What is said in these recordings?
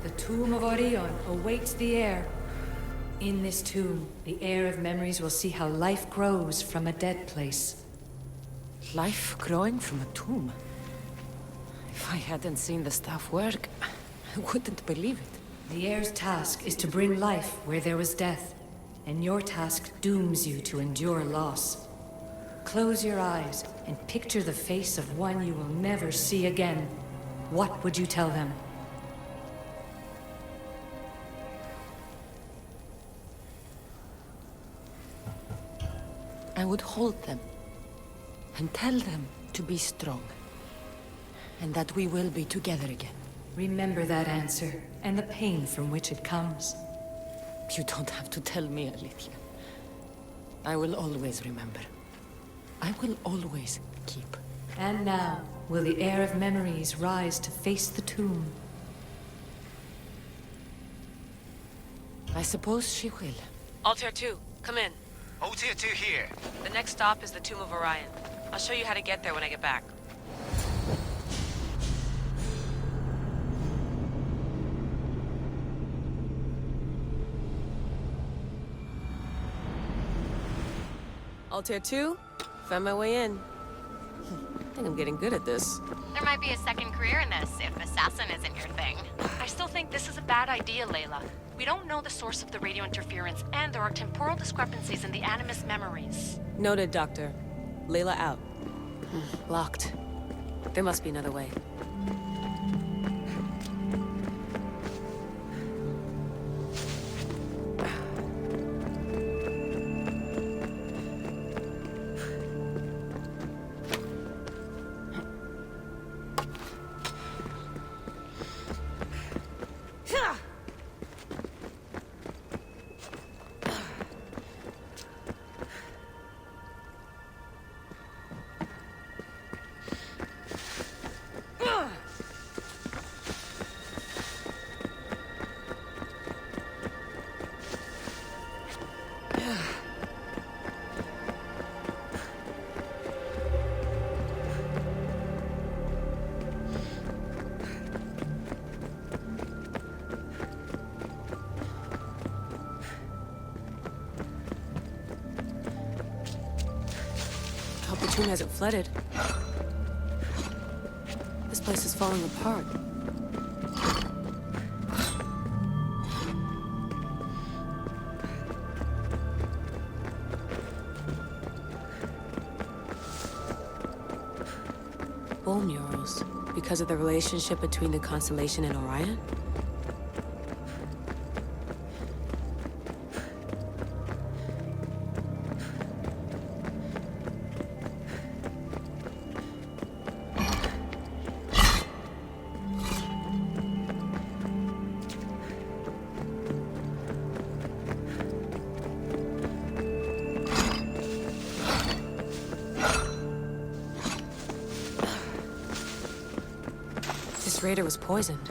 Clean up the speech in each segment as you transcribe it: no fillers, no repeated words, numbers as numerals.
the tomb of Orion awaits the heir. In this tomb, the heir of memories will see how life grows from a dead place. Life growing from a tomb? If I hadn't seen the stuff work, I wouldn't believe it. The heir's task is to bring life where there was death, and your task dooms you to endure loss. Close your eyes and picture the face of one you will never see again. What would you tell them? I would hold them and tell them to be strong, and that we will be together again. Remember that answer, and the pain from which it comes. You don't have to tell me, Alethea. I will always remember. I will always keep. And now, will the heir of memories rise to face the tomb? I suppose she will. Altair 2, come in. Tier 2 here. The next stop is the Tomb of Orion. I'll show you how to get there when I get back. Altair 2, found my way in. I think I'm getting good at this. There might be a second career in this, if assassin isn't your thing. I still think this is a bad idea, Layla. We don't know the source of the radio interference, and there are temporal discrepancies in the Animus memories. Noted, Doctor. Layla out. Locked. There must be another way. Hope the tomb hasn't flooded. This place is falling apart. Bull murals. Because of the relationship between the constellation and Orion? This raider was poisoned.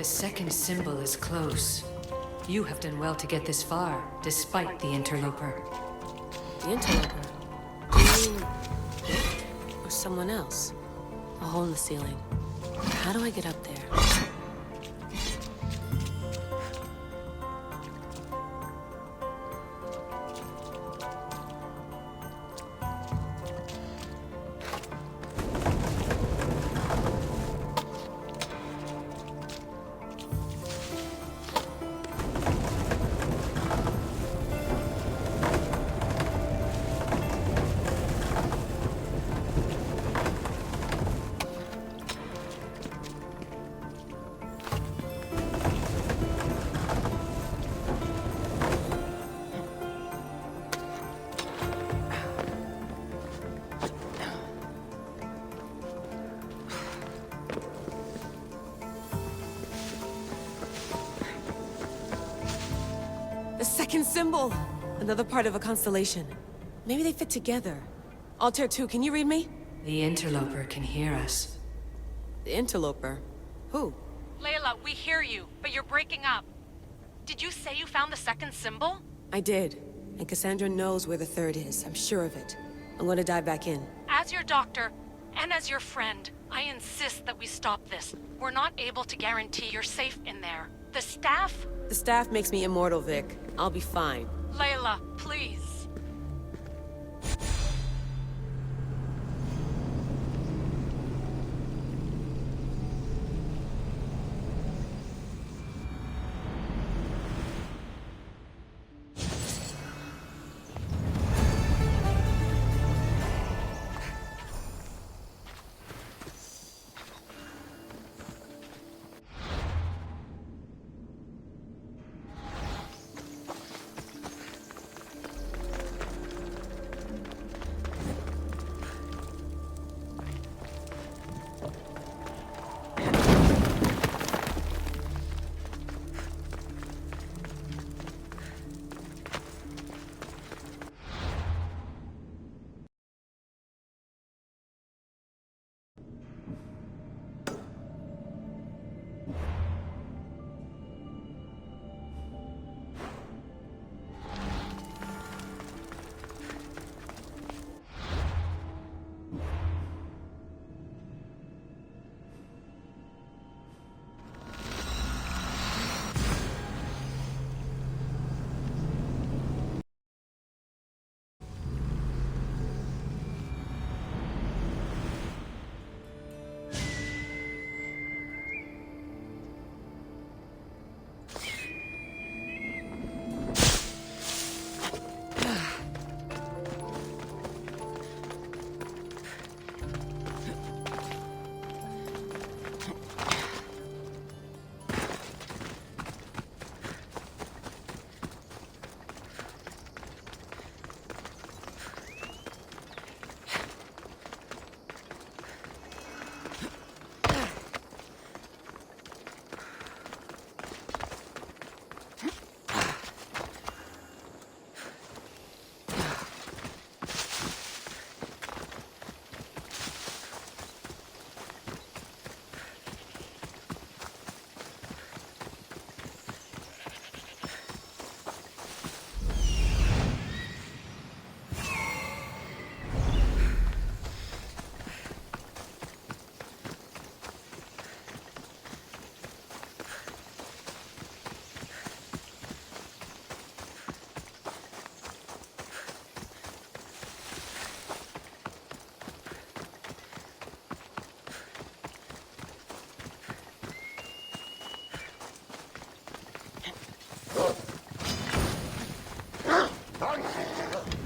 The second symbol is close. You have done well to get this far, despite the interloper. The interloper? You mean... or someone else? A hole in the ceiling. How do I get up there? The second symbol! Another part of a constellation. Maybe they fit together. Altair 2, can you read me? The interloper can hear us. The interloper? Who? Layla, we hear you, but you're breaking up. Did you say you found the second symbol? I did. And Cassandra knows where the third is. I'm sure of it. I'm gonna dive back in. As your doctor, and as your friend, I insist that we stop this. We're not able to guarantee you're safe in there. The staff? The staff makes me immortal, Vic. I'll be fine. Layla, please.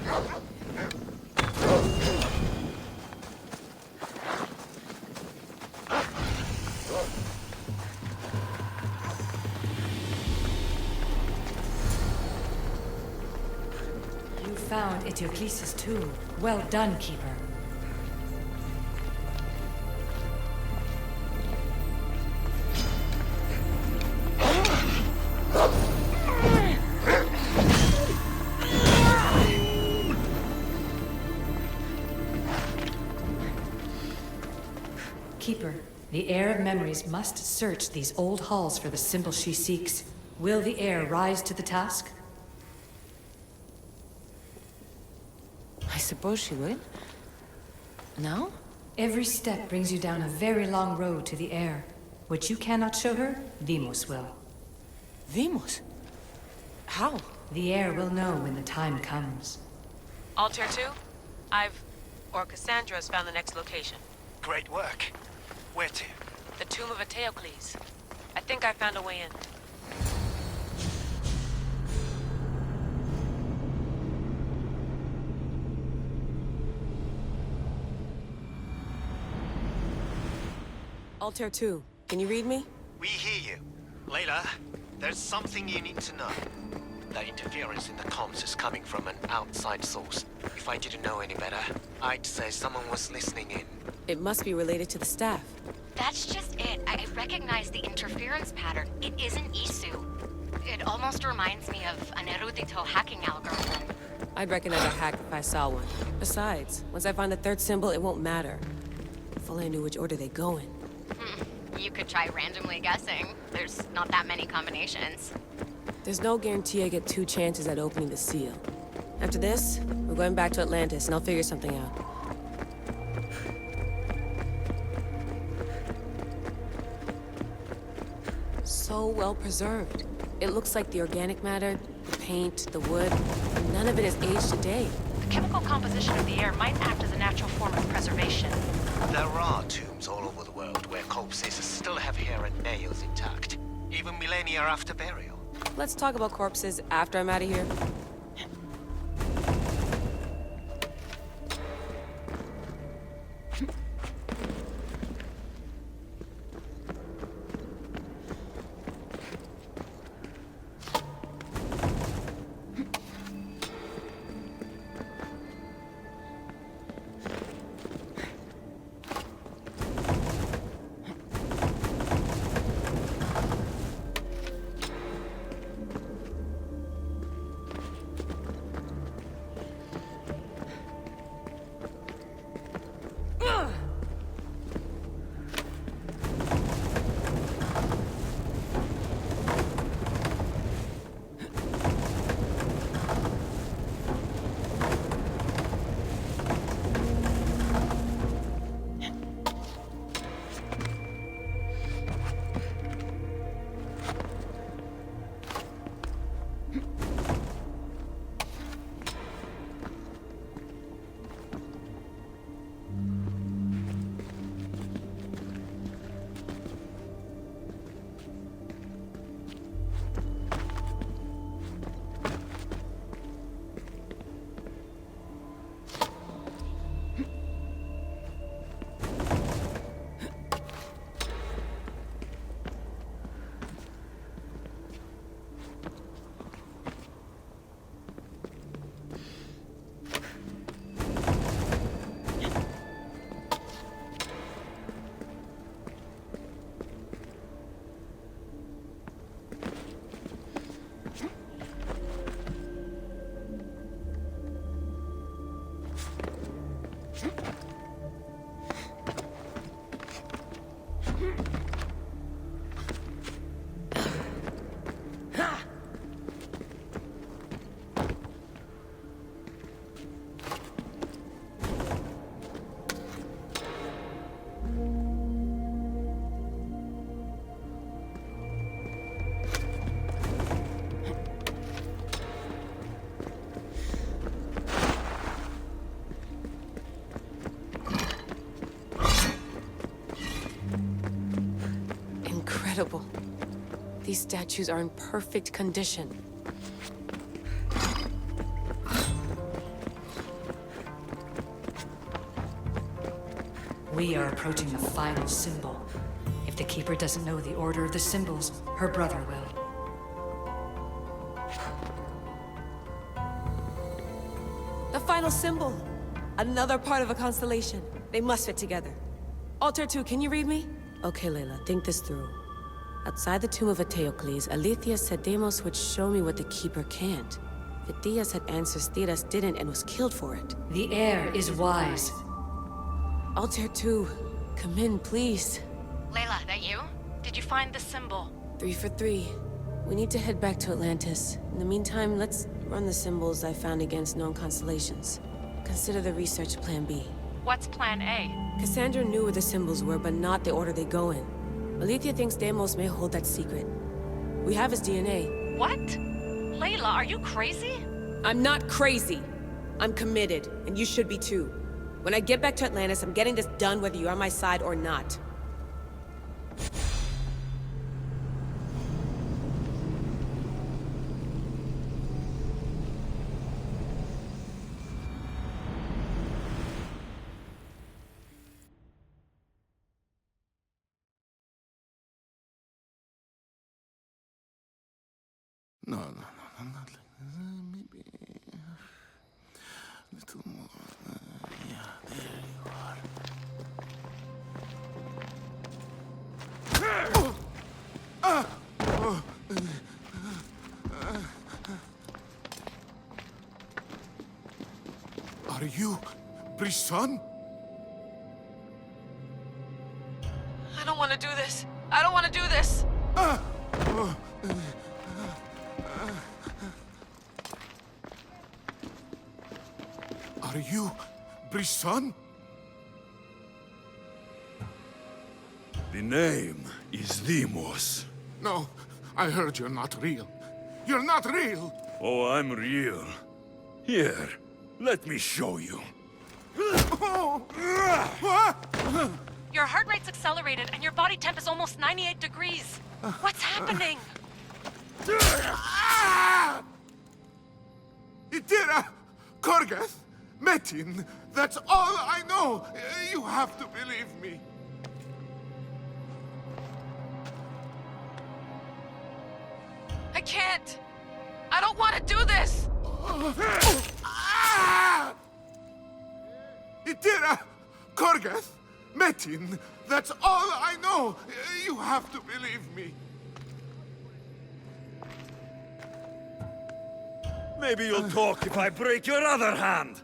You found Eteocles' tomb. Well done, Keeper. Keeper, the Heir of Memories must search these old halls for the symbol she seeks. Will the Heir rise to the task? I suppose she would. No? Every step brings you down a very long road to the Heir. What you cannot show her, Deimos will. Deimos? How? The Heir will know when the time comes. Altair 2, Cassandra's found the next location. Great work. Where to? The tomb of Eteocles. I think I found a way in. Altair 2, can you read me? We hear you. Layla, there's something you need to know. The interference in the comms is coming from an outside source. If I didn't know any better, I'd say someone was listening in. It must be related to the staff. That's just it. I recognize the interference pattern. It isn't Isu. It almost reminds me of an erudito hacking algorithm. I'd recognize a hack if I saw one. Besides, once I find the third symbol, it won't matter. If only I knew which order they go in. You could try randomly guessing. There's not that many combinations. There's no guarantee I get 2 chances at opening the seal. After this, we're going back to Atlantis and I'll figure something out. So well preserved. It looks like the organic matter, the paint, the wood, none of it has aged a day. The chemical composition of the air might act as a natural form of preservation. There are tombs all over the world where corpses still have hair and nails intact, even millennia after burial. Let's talk about corpses after I'm out of here. Incredible. These statues are in perfect condition. We are approaching the final symbol. If the Keeper doesn't know the order of the symbols, her brother will. The final symbol. Another part of a constellation. They must fit together. Alter 2, can you read me? Okay, Layla, think this through. Outside the tomb of Eteocles, Alethea said Deimos would show me what the Keeper can't. Phidias had answers Theras didn't and was killed for it. The heir is wise. Altair 2, come in, please. Layla, that you? Did you find the symbol? 3 for 3. We need to head back to Atlantis. In the meantime, let's run the symbols I found against known constellations. Consider the research plan B. What's plan A? Cassandra knew where the symbols were, but not the order they go in. Alethea thinks Deimos may hold that secret. We have his DNA. What? Layla, are you crazy? I'm not crazy. I'm committed, and you should be too. When I get back to Atlantis, I'm getting this done whether you're on my side or not. No, not like maybe a little more. Yeah, there you are. Are you Brisson? I don't want to do this. I don't want to do this. Are you Brisson? The name is Deimos. No, I heard you're not real. You're not real! Oh, I'm real. Here, let me show you. Your heart rate's accelerated and your body temp is almost 98 degrees. What's happening? Itira! Korgath! Metin! That's all I know! You have to believe me. I can't. I don't want to do this. Itira! Korgath! Metin! That's all I know! You have to believe me. Maybe you'll talk if I break your other hand.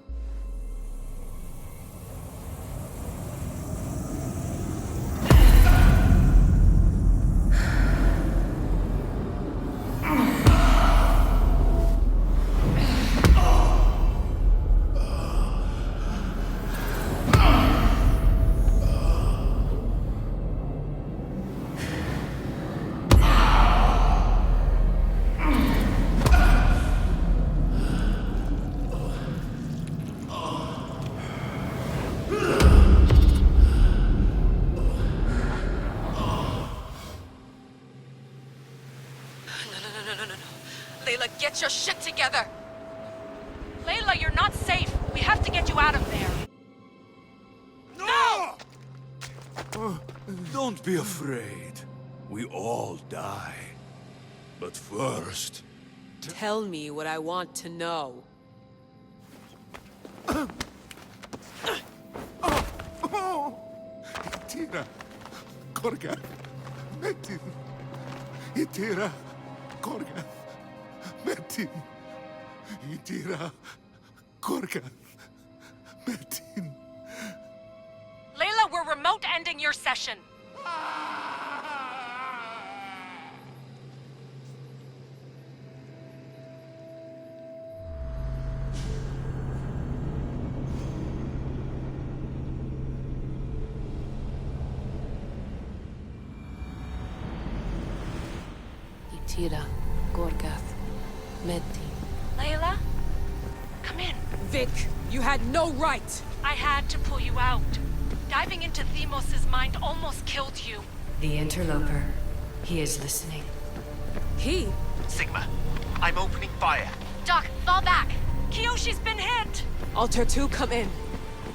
Layla, get your shit together! Layla, you're not safe. We have to get you out of there. No! Don't be afraid. We all die. But first... Tell me what I want to know. Itira! Korgath! Metin! Itira! Korgath! Metin! Itira! Korgath! Metin! Layla, we're remote ending your session. Itira, Korgath, Metin. Layla? Come in. Vic, you had no right! I had to pull you out. Diving into Deimos' mind almost killed you. The interloper. He is listening. He? Sigma, I'm opening fire. Doc, fall back. Kiyoshi's been hit! Altair 2, come in.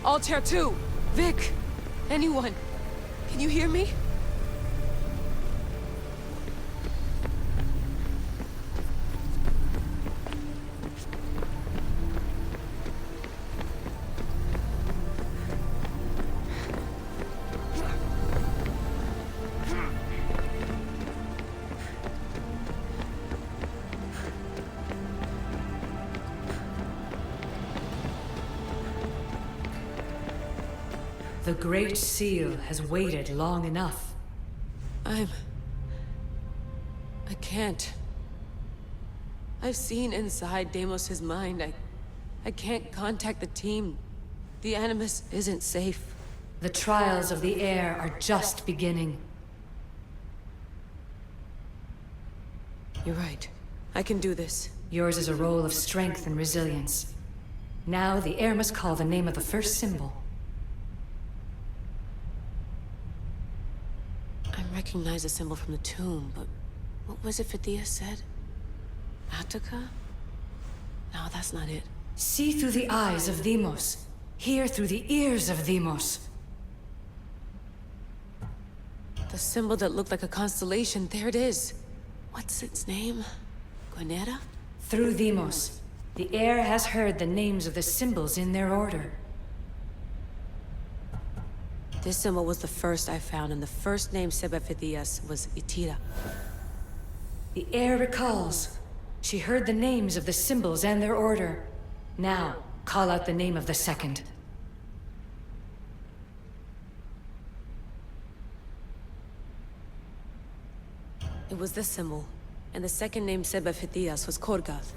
Altair 2! Vic! Anyone? Can you hear me? The Great Seal has waited long enough. I can't. I've seen inside Deimos' mind. I can't contact the team. The Animus isn't safe. The trials of the air are just beginning. You're right. I can do this. Yours is a role of strength and resilience. Now the air must call the name of the first symbol. I recognize the symbol from the tomb, but what was it Fithea said? Attica? No, that's not it. See through the eyes of Deimos. Hear through the ears of Deimos. The symbol that looked like a constellation, there it is. What's its name? Guanera? Through Deimos, the air has heard the names of the symbols in their order. This symbol was the first I found, and the first name said by Phidias was Itira. The air recalls. She heard the names of the symbols and their order. Now, call out the name of the second. It was this symbol, and the second name said by Phidias was Korgath.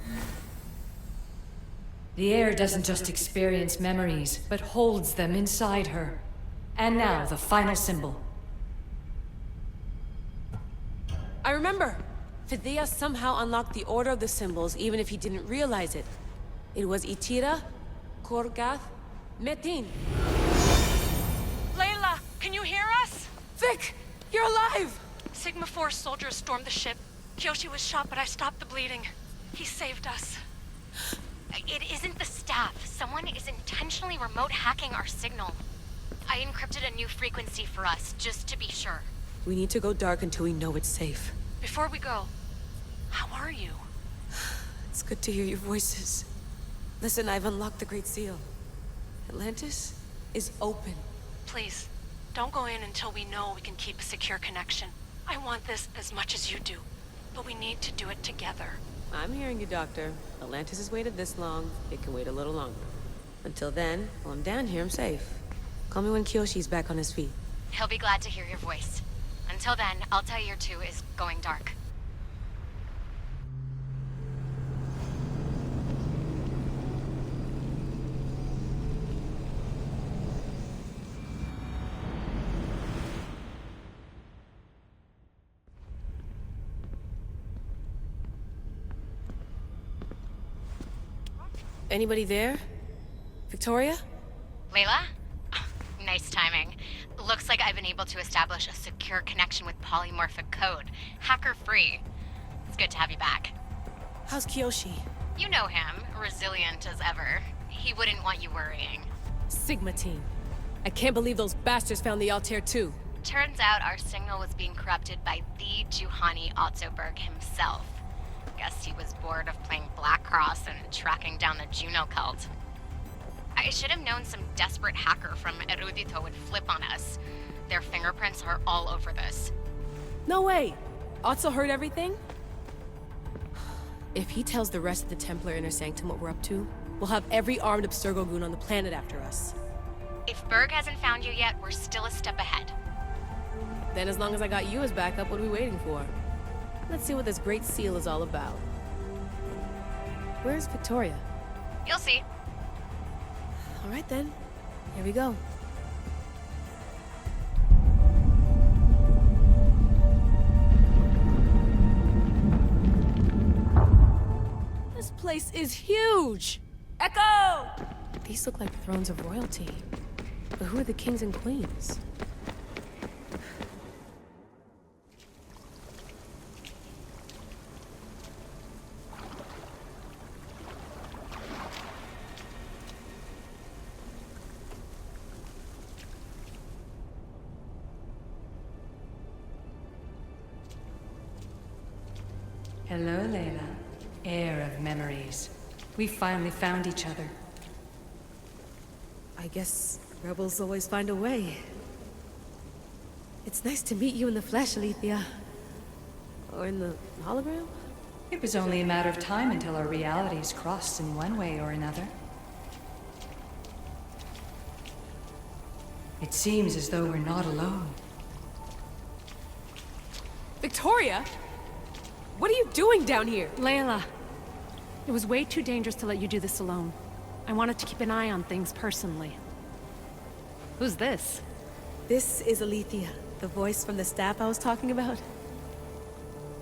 The air doesn't just experience memories, but holds them inside her. And now, the final symbol. I remember! Phidias somehow unlocked the order of the symbols, even if he didn't realize it. It was Itira, Korgath, Metin. Layla, can you hear us? Vic! You're alive! Sigma 4 soldiers stormed the ship. Kyoshi was shot, but I stopped the bleeding. He saved us. It isn't the staff. Someone is intentionally remote hacking our signal. I encrypted a new frequency for us, just to be sure. We need to go dark until we know it's safe. Before we go, how are you? It's good to hear your voices. Listen, I've unlocked the Great Seal. Atlantis is open. Please, don't go in until we know we can keep a secure connection. I want this as much as you do, but we need to do it together. I'm hearing you, Doctor. Atlantis has waited this long. It can wait a little longer. Until then, while I'm down here, I'm safe. Call me when Kyoshi's back on his feet. He'll be glad to hear your voice. Until then, Altair 2 is going dark. Anybody there? Victoria? Layla? Nice timing. Looks like I've been able to establish a secure connection with polymorphic code. Hacker-free. It's good to have you back. How's Kyoshi? You know him, resilient as ever. He wouldn't want you worrying. Sigma team. I can't believe those bastards found the Altair 2. Turns out our signal was being corrupted by the Juhani Ottoberg himself. Guess he was bored of playing Black Cross and tracking down the Juno cult. I should have known some desperate hacker from Erudito would flip on us. Their fingerprints are all over this. No way! Otso heard everything? If he tells the rest of the Templar Inner Sanctum what we're up to, we'll have every armed Abstergo goon on the planet after us. If Berg hasn't found you yet, we're still a step ahead. Then as long as I got you as backup, what are we waiting for? Let's see what this Great Seal is all about. Where's Victoria? You'll see. All right then. Here we go. This place is huge! Echo! These look like thrones of royalty. But who are the kings and queens? Hello, Layla. Heir of memories. We finally found each other. I guess rebels always find a way. It's nice to meet you in the flesh, Alethea. Or in the hologram? It was only a matter of time until our realities crossed in one way or another. It seems as though we're not alone. Victoria? What are you doing down here? Layla, it was way too dangerous to let you do this alone. I wanted to keep an eye on things personally. Who's this? This is Alethea, the voice from the staff I was talking about.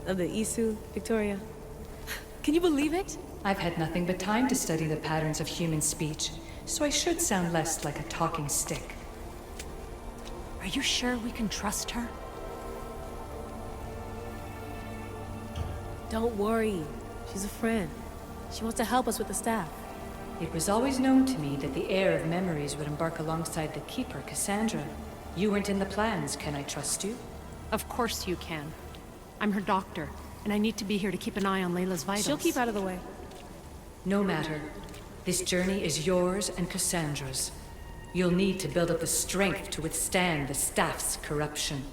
Of the Isu, Victoria. Can you believe it? I've had nothing but time to study the patterns of human speech, so I should sound less like a talking stick. Are you sure we can trust her? Don't worry. She's a friend. She wants to help us with the staff. It was always known to me that the heir of memories would embark alongside the Keeper, Cassandra. You weren't in the plans, can I trust you? Of course you can. I'm her doctor, and I need to be here to keep an eye on Layla's vitals. She'll keep out of the way. No matter. This journey is yours and Cassandra's. You'll need to build up the strength to withstand the staff's corruption.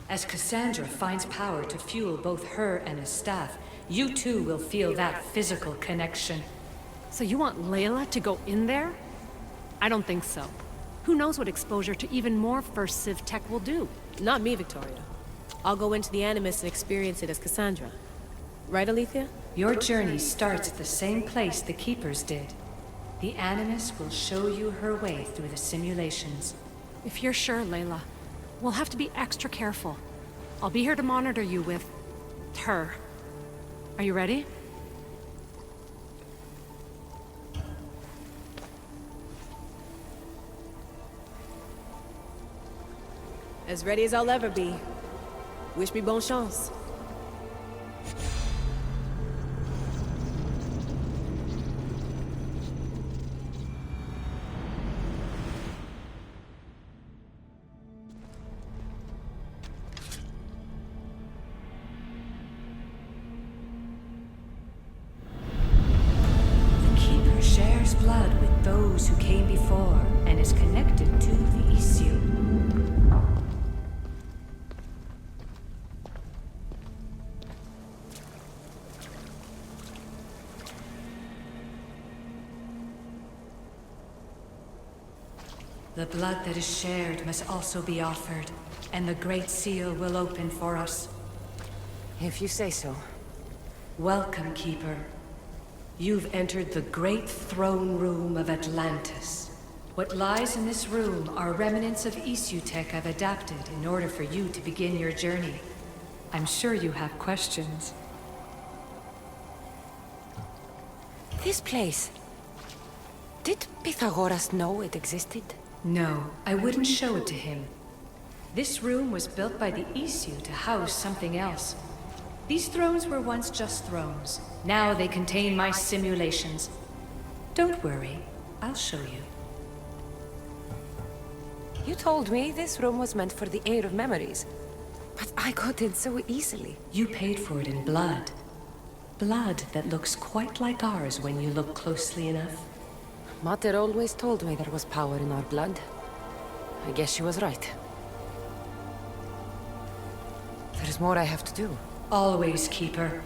As Cassandra finds power to fuel both her and his staff, you too will feel that physical connection. So you want Layla to go in there? I don't think so. Who knows what exposure to even more First Civ tech will do? Not me, Victoria. I'll go into the Animus and experience it as Cassandra. Right, Alethea? Your journey starts at the same place the Keepers did. The Animus will show you her way through the simulations. If you're sure, Layla, we'll have to be extra careful. I'll be here to monitor you with... her. Are you ready? As ready as I'll ever be. Wish me bonne chance. The Keeper shares blood with those who came before and is connected to the Isu. The blood that is shared must also be offered, and the Great Seal will open for us. If you say so. Welcome, Keeper. You've entered the great throne room of Atlantis. What lies in this room are remnants of Isu tech I've adapted in order for you to begin your journey. I'm sure you have questions. This place... Did Pythagoras know it existed? No, I wouldn't show it to him. This room was built by the Isu to house something else. These thrones were once just thrones. Now they contain my simulations. Don't worry, I'll show you. You told me this room was meant for the heir of memories. But I got in so easily. You paid for it in blood. Blood that looks quite like ours when you look closely enough. Mater always told me there was power in our blood. I guess she was right. There's more I have to do. Always, Keeper.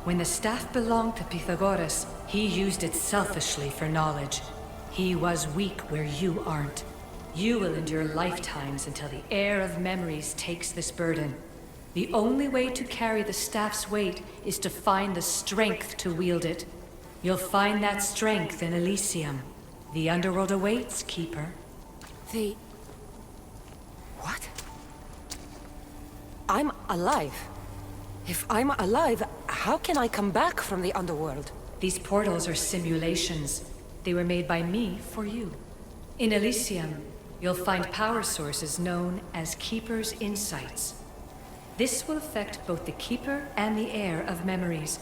When the staff belonged to Pythagoras, he used it selfishly for knowledge. He was weak where you aren't. You will endure lifetimes until the heir of memories takes this burden. The only way to carry the staff's weight is to find the strength to wield it. You'll find that strength in Elysium. The underworld awaits, Keeper. The... What? I'm alive. If I'm alive, how can I come back from the underworld? These portals are simulations. They were made by me for you. In Elysium, you'll find power sources known as Keeper's Insights. This will affect both the Keeper and the heir of memories.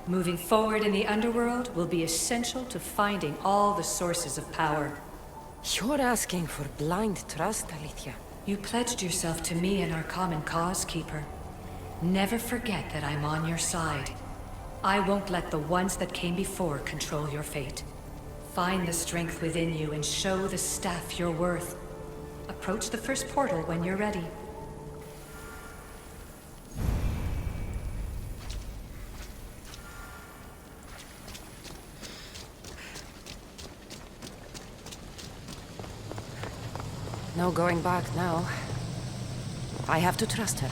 Moving forward in the underworld will be essential to finding all the sources of power. You're asking for blind trust, Alethea. You pledged yourself to me and our common cause, Keeper. Never forget that I'm on your side. I won't let the ones that came before control your fate. Find the strength within you and show the staff your worth. Approach the first portal when you're ready. No going back now. I have to trust her.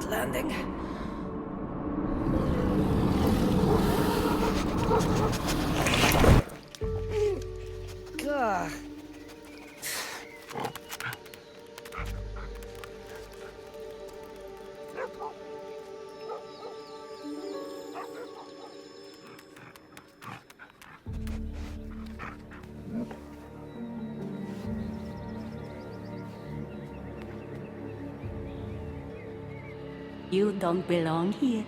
Landing. Gah. You don't belong here.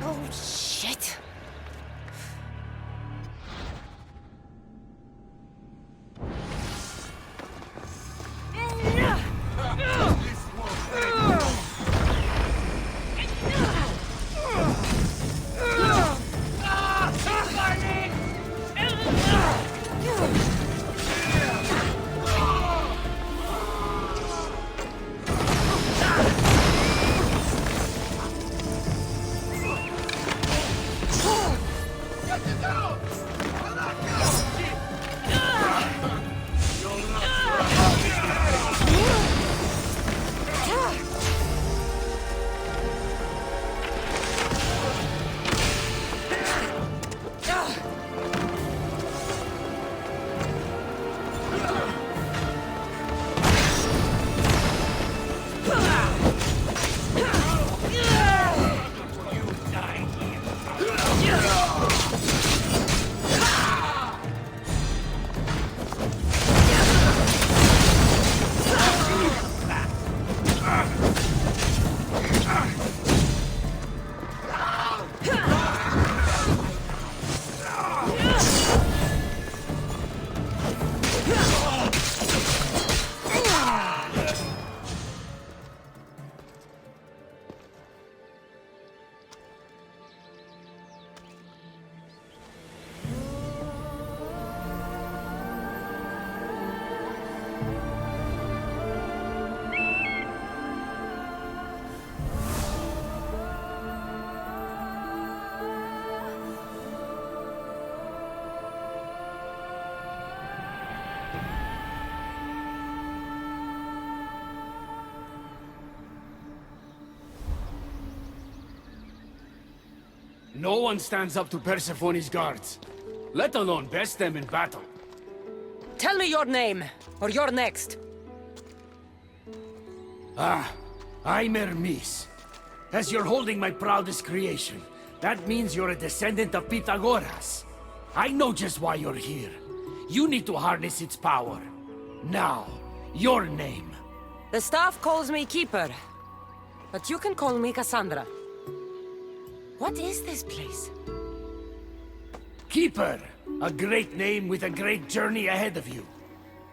Oh, shit. No one stands up to Persephone's guards, let alone best them in battle. Tell me your name, or you're next. I'm Hermes. As you're holding my proudest creation, that means you're a descendant of Pythagoras. I know just why you're here. You need to harness its power. Now, your name. The staff calls me Keeper, but you can call me Cassandra. What is this place? Keeper, a great name with a great journey ahead of you.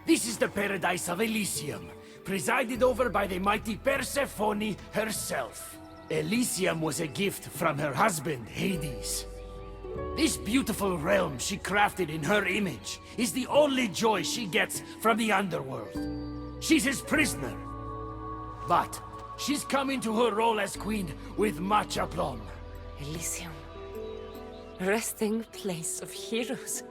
This is the paradise of Elysium, presided over by the mighty Persephone herself. Elysium was a gift from her husband, Hades. This beautiful realm she crafted in her image is the only joy she gets from the underworld. She's his prisoner. But she's come into her role as queen with much aplomb. Elysium. Resting place of heroes.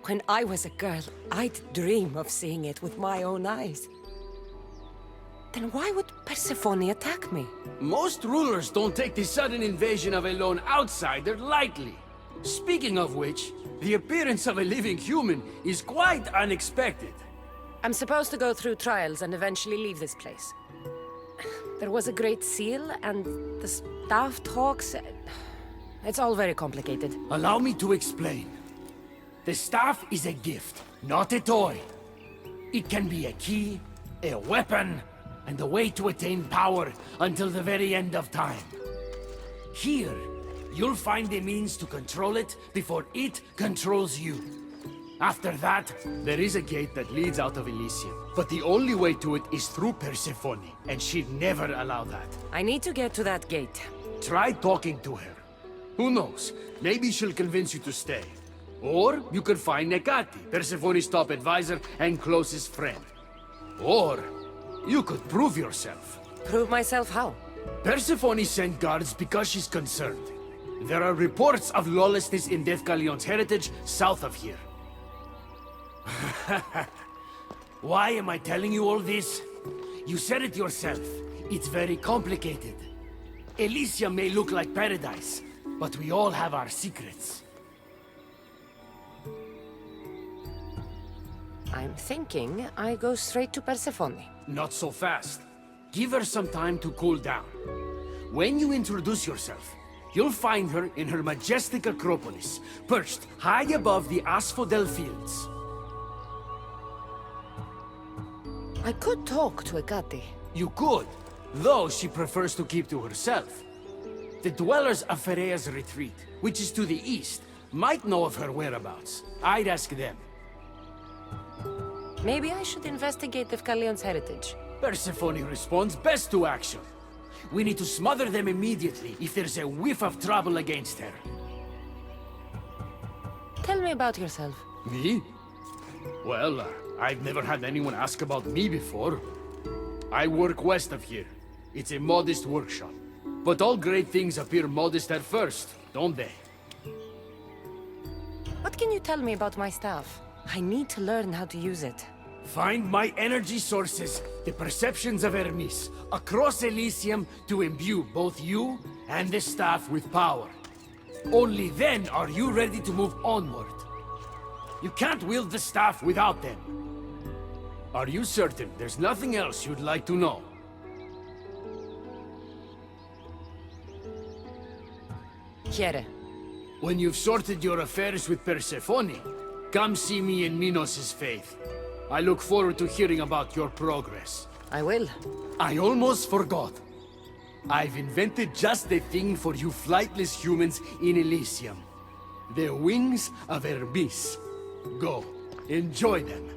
When I was a girl, I'd dream of seeing it with my own eyes. Then why would Persephone attack me? Most rulers don't take the sudden invasion of a lone outsider lightly. Speaking of which, the appearance of a living human is quite unexpected. I'm supposed to go through trials and eventually leave this place. There was a great seal, and the staff talks... It's all very complicated. Allow me to explain. The staff is a gift, not a toy. It can be a key, a weapon, and a way to attain power until the very end of time. Here, you'll find the means to control it before it controls you. After that, there is a gate that leads out of Elysium. But the only way to it is through Persephone, and she'd never allow that. I need to get to that gate. Try talking to her. Who knows? Maybe she'll convince you to stay. Or you could find Nekati, Persephone's top advisor and closest friend. Or you could prove yourself. Prove myself how? Persephone sent guards because she's concerned. There are reports of lawlessness in Deathcalion's heritage south of here. Why am I telling you all this? You said it yourself. It's very complicated. Elysium may look like paradise, but we all have our secrets. I'm thinking I go straight to Persephone. Not so fast. Give her some time to cool down. When you introduce yourself, you'll find her in her majestic Acropolis, perched high above the asphodel fields. I could talk to Ekati. You could, though she prefers to keep to herself. The dwellers of Pherea's retreat, which is to the east, might know of her whereabouts. I'd ask them. Maybe I should investigate Deathcalion's heritage. Persephone responds best to action. We need to smother them immediately if there's a whiff of trouble against her. Tell me about yourself. Me? Well, I've never had anyone ask about me before. I work west of here. It's a modest workshop. But all great things appear modest at first, don't they? What can you tell me about my staff? I need to learn how to use it. Find my energy sources, the perceptions of Hermes, across Elysium to imbue both you and the staff with power. Only then are you ready to move onward. You can't wield the staff without them. Are you certain there's nothing else you'd like to know? Here. When you've sorted your affairs with Persephone, come see me in Minos' faith. I look forward to hearing about your progress. I will. I almost forgot. I've invented just the thing for you flightless humans in Elysium. The wings of Hermes. Go, enjoy them.